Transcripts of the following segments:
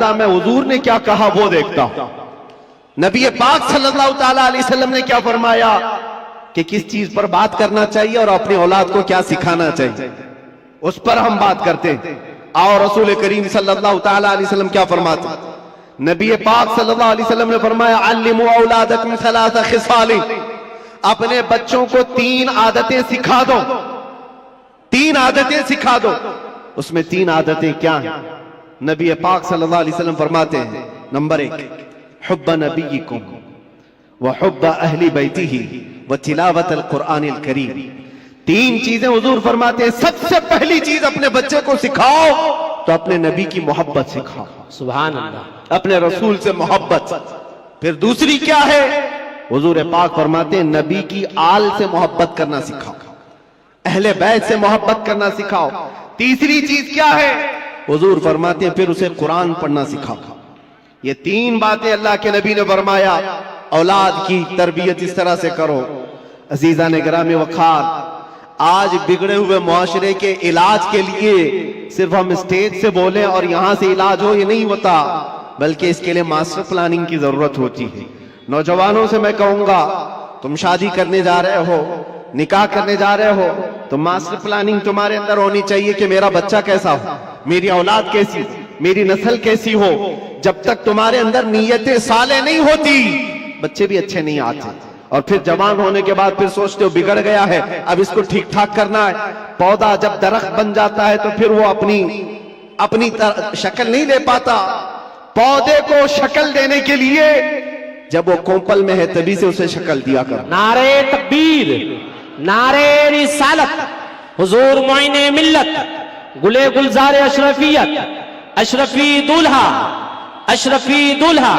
ज्यादा मैं हुजूर ने क्या कहा वो देखता हूं। नबी पाक सल्लल्लाहु ताला अलैहि वसल्लम ने क्या फरमाया कि किस चीज पर बात करना चाहिए और अपनी औलाद को क्या सिखाना चाहिए, उस पर हम बात करते हैं। और रसूल करीम सल्लल्लाहु ताला अलैहि वसल्लम क्या फरमाते, नबी पाक सल्लल्लाहु अलैहि वसल्लम ने फरमाया अल्लिमू औलादकुम सलासा खिसालिन, अपने बच्चों को 3 आदतें सिखा दो, 3 आदतें सिखा दो। उसमें 3 आदतें क्या हैं? नबी पाक सल्लल्लाहु अलैहि वसल्लम फरमाते हैं, नंबर 1 हुब्ब नबीयिकुम व हुब्ब अहली बैतिही व तिलावतल कुरानिल करीम। 3 चीजें हुजूर फरमाते हैं, सबसे पहली चीज अपने बच्चे को सिखाओ तो अपने नबी की मोहब्बत सिखाओ, सुभान अल्लाह, अपने रसूल से मोहब्बत। फिर दूसरी क्या है? हुजूर पाक फरमाते हैं नबी की आल से मोहब्बत करना सिखाओ, अहले बैत से मोहब्बत करना सिखाओ। तीसरी चीज क्या है? हुजूर फरमाते हैं फिर उसे कुरान पढ़ना सिखाओ। ये 3 बातें अल्लाह के नबी ने फरमाया, औलाद की तरबियत इस तरह से करो। अजीजा ने गिरामी वखार, आज बिगड़े हुए मुआशरे के इलाज के लिए सिर्फ हम स्टेज से बोले और यहां से इलाज हो, ये नहीं होता, बल्कि इसके लिए मास्टर प्लानिंग की जरूरत होती है। नौजवानों से मैं कहूंगा, तुम शादी करने जा रहे हो, निकाह करने जा रहे हो, तो मास्टर प्लानिंग तुम्हारे अंदर होनी चाहिए कि मेरा बच्चा कैसा हो, मेरी औलाद कैसी, मेरी नस्ल कैसी हो। जब तक तुम्हारे अंदर नीयतें साले नहीं होती, बच्चे भी अच्छे नहीं आते। और फिर जवान होने के बाद फिर सोचते हो बिगड़ गया है, अब इसको ठीक ठाक करना है। पौधा जब दरख्त बन जाता है तो फिर वो अपनी शक्ल नहीं ले पाता। पौधे को शक्ल देने के लिए जब वो कोंपल में है तभी से उसे शक्ल दिया कर। नारे तकबीर, नारे रिसालत, हुजूर मोइने मिल्लत, गुले गुलजार अशरफियत, अशरफी दूल्हा, अशरफी दूल्हा,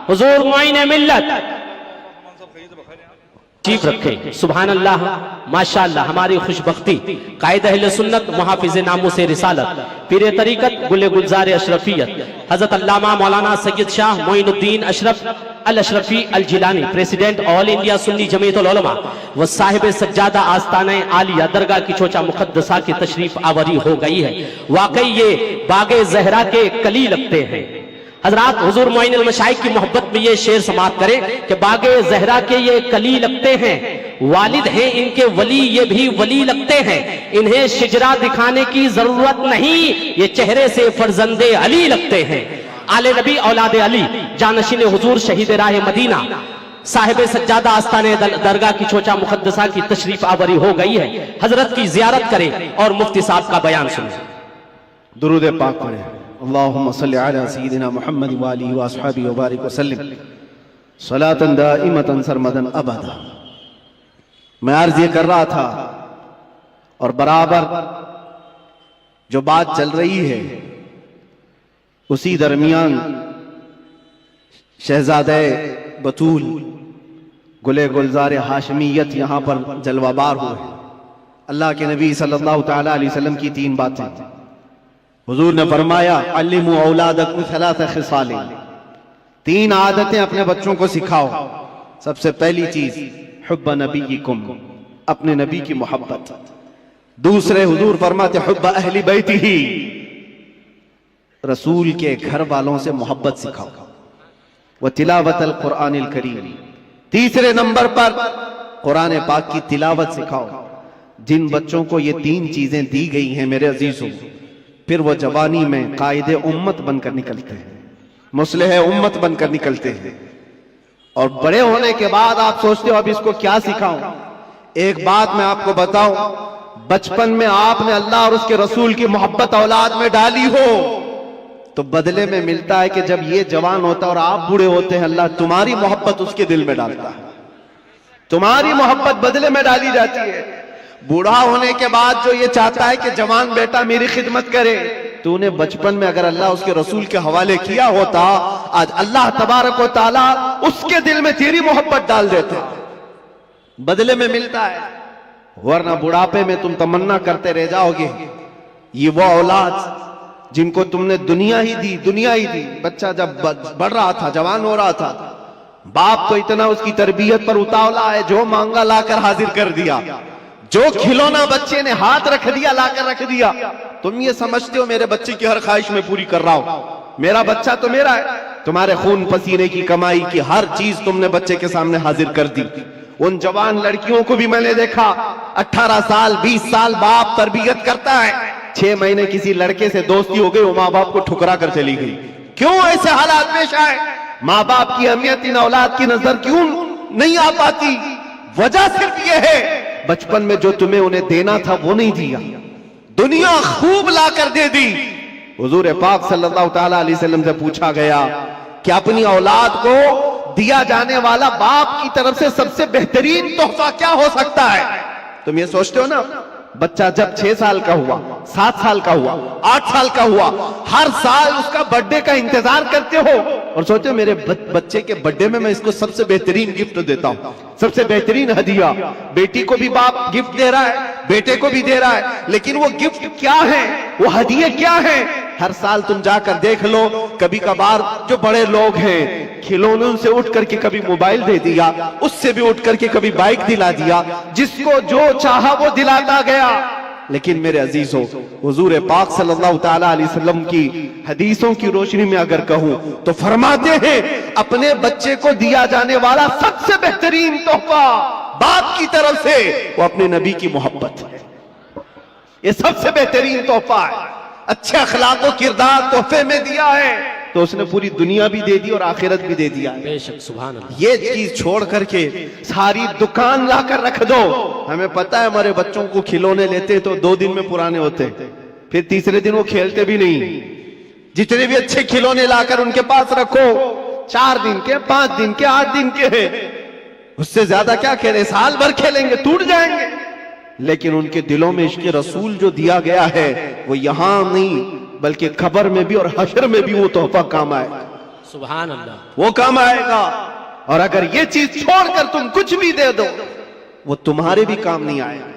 हुजूर मोइने मिल्लत चीफ रखे। सुभान अल्लाह, माशाअल्लाह। हमारी खुशबख्ती कायद अहले सुन्नत मुहाफिज नामूस रिसालत पीर तरीकत गुले गुलजार अशरफियत हजरत अल्लामा मौलाना Syed Shah Moinuddin Ashraf al Ashrafi al Jilani, president all India Sunni Jamiatul Ulama व साहिब सज्जादा आस्ताना आलिया दरगाह की चोचा मुकद्दसा की तशरीफ आवरी हो गई है। वाकई ये बागे जहरा के कली लगते हैं। हजरात, हुजूर मोइनुल मशाइख की मोहब्बत में ये शेर समाप्त करें कि बागे जहरा के ये कली लगते हैं, वालिद हैं इनके वली, ये भी वली लगते हैं, इन्हें शिजरा दिखाने की जरूरत नहीं, ये चेहरे से फरजंदे अली लगते हैं। आले नबी औलादे अली, जानशीन हुजूर शहीद राह मदीना, साहिब सज्जादा आस्ताने दरगाह की चोचा मुकद्दसा की तशरीफ आवरी हो गई है। हजरत की जियारत करें और मुफ्ती साहब का बयान सुनें। दुरूद पाक पढ़ें। अल्लाहुम्मा सल्लि अला सय्यिदिना मुहम्मद व आलिहि व अस्हाबिहि व बारिक व सल्लिम सलातन दाइमतन सरमदन अबदा। मैं अर्ज ये कर रहा था और बराबर जो बात चल रही है उसी दरमियान शहजादे बतूल गुले गुलजार हाशमियत यहां पर जलवाबार हुए। अल्लाह के नबी सल्लल्लाहु ताला अलैहि वसल्लम की 3 बातें हुजूर ने फरमाया, अल्लिमू औलादकुम सलासा खिसालिन, 3 आदतें अपने बच्चों को सिखाओ। सबसे पहली चीज हुब्ब नबीयिकुम, अपने नबी की मोहब्बत। दूसरे हुजूर फरमाते हुब्ब अहली बैतिही, रसूल के घर वालों से मोहब्बत सिखाओ। व तिलावतल कुरानिल करीम, तीसरे नंबर पर कुरान पाक की तिलावत सिखाओ। जिन बच्चों को ये 3 चीजें दी गई हैं मेरे अजीजों, फिर वो जवानी में कायदे उम्मत बनकर निकलते हैं, मुस्लिह उम्मत बनकर निकलते हैं। और बड़े होने के बाद आप सोचते हो अब इसको क्या सिखाऊं। एक बात मैं आपको बताऊं, बचपन में आपने अल्लाह और उसके रसूल की मोहब्बत औलाद में डाली हो तो बदले में मिलता है कि जब ये जवान होता है और आप बूढ़े होते हैं, अल्लाह तुम्हारी मोहब्बत उसके दिल में डालता है, तुम्हारी मोहब्बत बदले में डाली जाती है। बूढ़ा होने के बाद जो ये चाहता है कि जवान बेटा मेरी खिदमत करे, तूने बचपन में अगर अल्लाह उसके रसूल के हवाले किया होता, आज अल्लाह तबारक व तआला उसके दिल में तेरी मोहब्बत डाल देते, बदले में मिलता है। वरना बुढ़ापे में तुम तमन्ना करते रह जाओगे। ये वो औलाद जिनको तुमने दुनिया ही दी। बच्चा जब बढ़ रहा था, जवान हो रहा था, बाप तो इतना उसकी तरबियत पर उतावला है, जो मांगा लाकर हाजिर कर दिया, जो खिलौना बच्चे ने हाथ रख दिया लाकर रख दिया। तुम ये समझते हो मेरे बच्चे की हर ख्वाहिश में पूरी कर रहा हूं, मेरा बच्चा तो मेरा है। तुम्हारे खून पसीने की कमाई की हर चीज तुमने बच्चे के सामने हाजिर कर दी। उन जवान लड़कियों को भी मैंने देखा, 18 साल 20 साल बाप तरबियत करता है, 6 महीने किसी लड़के से दोस्ती हो गई, वो माँ बाप को ठुकरा कर चली गई। क्यों ऐसे हालात पेश आए? माँ बाप की अहमियत इन औलाद की नजर क्यों नहीं आ पाती? वजह सिर्फ यह है, बचपन में जो तुम्हें उन्हें देना था वो नहीं दिया, दुनिया खूब लाकर दे दी। हुजूर पाक सल्लल्लाहु ताला अलैहि वसल्लम से पूछा गया कि अपनी औलाद को दिया जाने वाला बाप की तरफ से सबसे बेहतरीन तोहफा क्या हो सकता है? तुम ये सोचते हो ना, बच्चा जब 6 साल का हुआ, 7 साल का हुआ, 8 साल का हुआ, हर साल उसका बर्थडे का इंतजार करते हो और सोचते हो मेरे बच्चे के बर्थडे में मैं इसको सबसे बेहतरीन गिफ्ट देता हूं, सबसे बेहतरीन हदिया। बेटी को भी बाप गिफ्ट दे रहा है, बेटे को भी दे रहा है, लेकिन वो गिफ्ट क्या है, वो हदिये क्या है? हर साल तुम जाकर देख लो, कभी कभार जो बड़े लोग हैं खिलौनों से उठ करके कभी मोबाइल दे दिया, उससे भी उठ करके कभी बाइक दिला दिया, जिसको जो चाहा वो दिलाता गया। लेकिन मेरे अजीजों, हुजूर पाक सल्लल्लाहु ताला अलैहि वसल्लम की हदीसों की रोशनी में अगर कहूं तो फरमाते हैं अपने बच्चे को दिया जाने वाला सबसे बेहतरीन तोहफा बाप की तरफ से वो अपने नबी की मोहब्बत है। ये सबसे बेहतरीन तोहफा है। अच्छे अखलाक और किरदार तोहफे में दिया है तो उसने पूरी दुनिया भी दे दी और आखिरत भी दे दिया है। बेशक, सुभान अल्लाह। ये चीज छोड़ करके सारी दुकान लाकर रख दो। हमें पता है हमारे बच्चों को खिलौने लेते तो 2 दिन में पुराने होते, फिर तीसरे दिन वो खेलते भी नहीं। जितने भी अच्छे खिलौने लाकर उनके पास रखो, 4 दिन के, 5 दिन के, 8 दिन के हैं, उससे ज्यादा क्या खेले, साल भर खेलेंगे, टूट जाएंगे। लेकिन उनके दिलों में इश्क़ रसूल जो दिया गया है वो यहां नहीं बल्कि खबर में भी और हशर में भी वो तोहफा काम आएगा। सुभान अल्लाह, वो काम आएगा। और अगर ये चीज छोड़कर तुम कुछ भी दे दो वो तुम्हारे भी काम नहीं आएगा।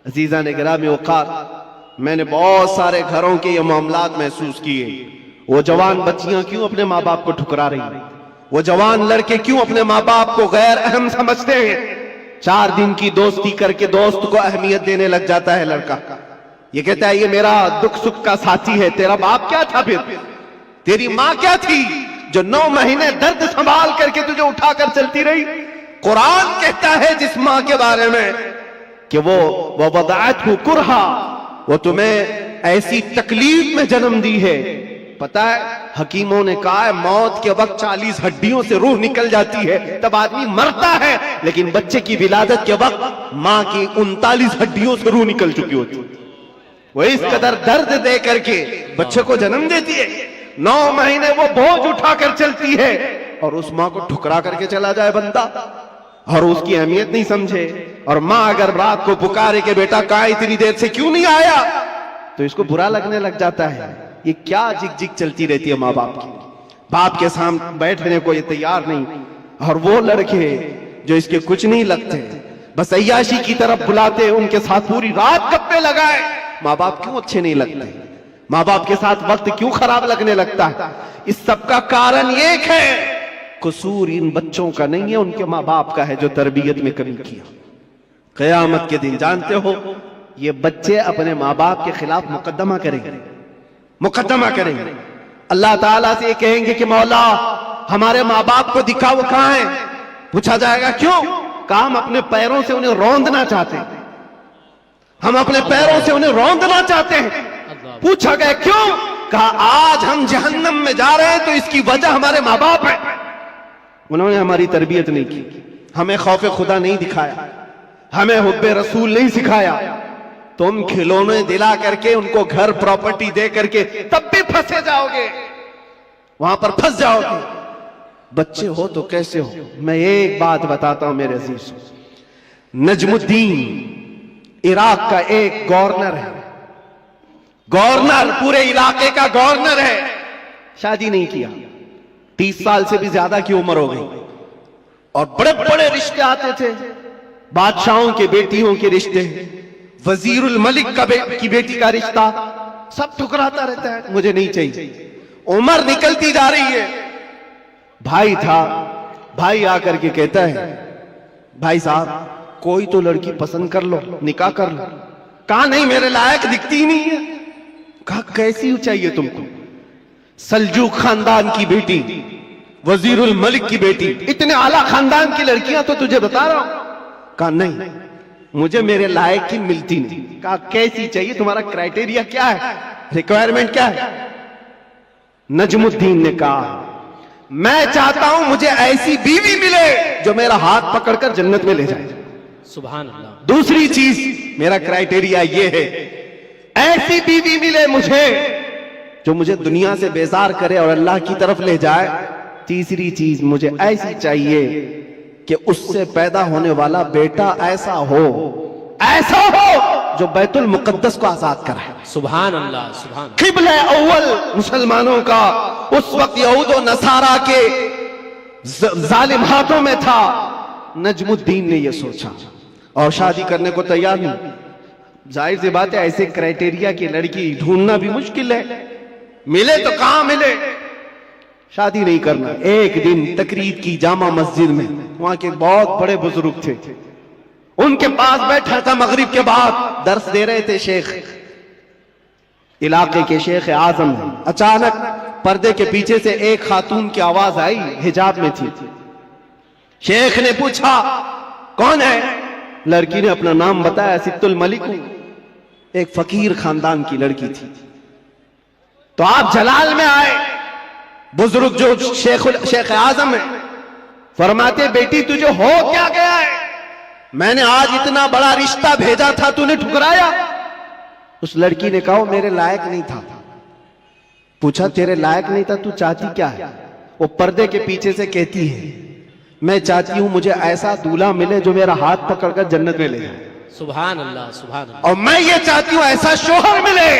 अजीजा ने गिरामी औकात, मैंने बहुत सारे घरों के ये मामलात महसूस किए। वो जवान बच्चियां क्यों अपने माँ बाप को ठुकरा रही हैं? वो जवान लड़के क्यों अपने माँ बाप को गैर अहम समझते हैं? 4 दिन की दोस्ती करके दोस्त को अहमियत देने लग जाता है लड़का। ये कहता है ये मेरा दुख सुख का साथी है। तेरा बाप क्या था फिर? तेरी माँ क्या थी जो 9 महीने दर्द संभाल करके तुझे उठाकर चलती रही? कुरान कहता है जिस माँ के बारे में कि वो वदाअतहु कुरहा, वो तुम्हें ऐसी तकलीफ में जन्म दी है। पता है हकीमों ने कहा है मौत के वक्त 40 हड्डियों से रूह निकल जाती है तब आदमी मरता है, लेकिन बच्चे की विलादत के वक्त माँ की 39 हड्डियों से रूह निकल चुकी होती है। वो इस कदर दर्द दे करके बच्चे को जन्म देती है। 9 महीने वो बोझ उठाकर चलती है और उस माँ को ठुकरा करके चला जाए बंदा और उसकी अहमियत नहीं समझे। और माँ अगर रात को पुकारे कि बेटा कहाँ इतनी देर से क्यों नहीं आया, तो इसको बुरा लगने लग जाता है। ये क्या जिग जिग चलती रहती है माँ बाप की। बाप के सामने बैठने को ये तैयार नहीं। और वो लड़के जो इसके कुछ नहीं लगते, बस अय्याशी की तरफ बुलाते, उनके साथ पूरी रात गप्पे लगाए। माँ बाप क्यों अच्छे नहीं लगते? माँ बाप के साथ वक्त क्यों खराब लगने लगता है? इस सब का कारण एक है, कसूर इन बच्चों का नहीं है, उनके माँ बाप का है जो तरबियत में कमी किया। क़यामत के दिन जानते हो ये बच्चे अपने माँ बाप के खिलाफ मुकदमा करेंगे, मुकदमा करेंगे। अल्लाह ताला से ये कहेंगे कि मौला हमारे माँ बाप को दिखाओ कहाँ है। पूछा जाएगा क्यों? कहा हम अपने पैरों से उन्हें रौंदना चाहते हैं, हम अपने पैरों से उन्हें रौंदना चाहते हैं। पूछा गया क्यों? कहा आज हम जहन्नम में जा रहे हैं तो इसकी वजह हमारे माँ बाप है। उन्होंने हमारी तरबियत नहीं की, हमें खौफ खुदा नहीं दिखाया, हमें हुब्बे रसूल नहीं सिखाया। तुम खिलौने दिला करके उनको घर प्रॉपर्टी दे करके तब भी फंसे जाओगे, वहां पर फंस जाओगे। बच्चे हो तो कैसे हो? मैं एक बात बताता हूं मेरे अजीज, नजमुद्दीन इराक का एक गवर्नर है, गवर्नर पूरे इलाके का गवर्नर है, शादी नहीं किया, 30 साल से भी ज्यादा की उम्र हो गई और बड़े बड़े रिश्ते आते थे, बादशाहों के बेटियों के रिश्ते, वजीरुल मलिक की बेटी का रिश्ता, सब ठुकराता रहता है, मुझे नहीं चाहिए। उम्र निकलती जा रही है। भाई था, भाई आकर के कहता है भाई साहब कोई तो लड़की पसंद कर लो, निकाह कर लो। कहा नहीं मेरे लायक दिखती ही नहीं है। कहा कैसी चाहिए तुमको? सल्जूक खानदान की बेटी, वजीरुल मलिक की बेटी, इतने आला खानदान की लड़कियां तो तुझे बता रहा हूं। कहा नहीं, मुझे मेरे लायक की मिलती नहीं। कहा कैसी चाहिए, तुम्हारा क्राइटेरिया क्या है, रिक्वायरमेंट क्या है? नजमुद्दीन ने कहा मैं चाहता हूं मुझे ऐसी बीवी मिले जो मेरा हाथ पकड़कर जन्नत में ले जाए। सुभान अल्लाह। दूसरी चीज, मेरा क्राइटेरिया ये है, ऐसी बीवी मिले मुझे जो मुझे दुनिया से बेजार करे और अल्लाह की तरफ ले जाए। तीसरी चीज, मुझे ऐसी चाहिए कि उससे पैदा होने वाला बेटा ऐसा हो जो बैतुल मुकद्दस को आजाद कराए। सुभान अल्लाह, सुभान। किबला अव्वल मुसलमानों का उस वक्त यहूद और नसारा के जालिम हाथों में था। नजमुद्दीन ने यह सोचा और शादी करने को तैयार नहीं। जाहिर सी बात है, ऐसे क्राइटेरिया की लड़की ढूंढना भी मुश्किल है, मिले तो कहां मिले। शादी नहीं करना। एक दिन तकरीर की जामा मस्जिद में, वहां के बहुत बड़े बुजुर्ग थे, उनके पास बैठा था। मगरिब के बाद दर्स दे रहे थे शेख, इलाके के शेख आजम। अचानक पर्दे के पीछे से एक खातून की आवाज आई, हिजाब में थी। शेख ने पूछा कौन है? लड़की ने अपना नाम बताया, सित्तुल मलिक हूं। एक फकीर खानदान की लड़की थी। तो आप जलाल में आए। बुजुर्ग जो शेख आजम है फरमाते, बेटी तुझे हो क्या गया है? मैंने आज इतना बड़ा रिश्ता भेजा था, तूने ठुकराया। उस लड़की ने कहा मेरे लायक नहीं था। पूछा तेरे लायक नहीं था, तू चाहती क्या है? वो पर्दे के पीछे से कहती है मैं चाहती हूं मुझे ऐसा दूल्हा मिले जो मेरा हाथ पकड़कर जन्नत में ले जाए। सुभान अल्लाह, सुभान अल्लाह। और मैं ये चाहती हूं ऐसा शोहर मिले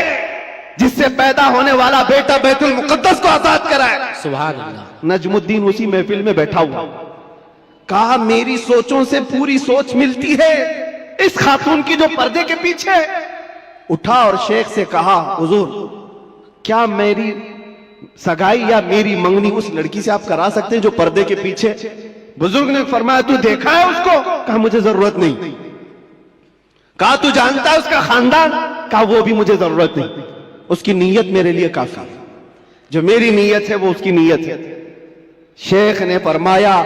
जिससे पैदा होने वाला बेटा बैतुल मुकद्दस को आजाद कराए। सुभान अल्लाह। नजमुद्दीन उसी महफिल में बैठा हुआ। कहा मेरी सोचों से पूरी सोच मिलती है इस खातून की जो पर्दे के पीछे। उठा और शेख से कहा हुजूर, क्या मेरी सगाई या मेरी मंगनी उस लड़की से आप करा सकते हैं जो पर्दे के पीछे? बुजुर्ग ने फरमाया तू देखा है उसको? कहा मुझे जरूरत नहीं। कहा तू जानता है उसका खानदान? कहा वो भी मुझे जरूरत नहीं, उसकी नीयत मेरे लिए काफी है। जो मेरी नीयत है वो उसकी नीयत है। शेख ने फरमाया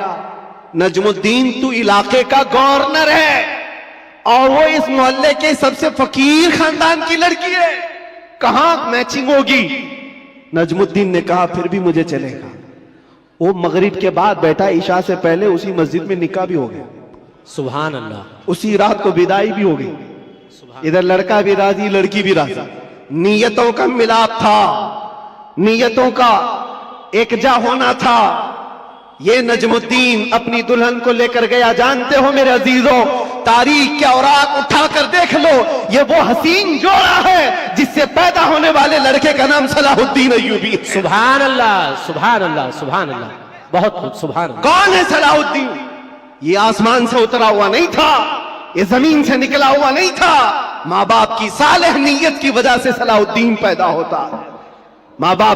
नजमुद्दीन तू इलाके का गवर्नर है और वो इस मोहल्ले के सबसे फकीर खानदान की लड़की है, कहां मैचिंग होगी? नजमुद्दीन ने कहा फिर भी मुझे चलेगा। वो मगरिब के बाद बैठा, ईशा से पहले उसी मस्जिद में निकाह भी हो गया। सुभान अल्लाह। उसी रात को विदाई भी हो गई। इधर लड़का भी राजी, लड़की भी राजी। नीयतों का मिलाप था, नीयतों का एकजा होना था। ये नजमुद्दीन अपनी दुल्हन को लेकर गया। जानते हो मेरे अजीजों, तारीख के औराक उठाकर देख लो, ये वो हसीन जोड़ा है जिससे पैदा होने वाले लड़के का नाम सलाहुद्दीन अय्यूबी। सुभान अल्लाह, सुभान अल्लाह, सुभान अल्लाह। बहुत खूब, सुभान अल्लाह। कौन है सलाहुद्दीन? ये आसमान से उतरा हुआ नहीं था, ये जमीन से निकला हुआ नहीं था। माँ बाप की सालेह नीयत की वजह से सलाहुद्दीन पैदा होता। माँ बाप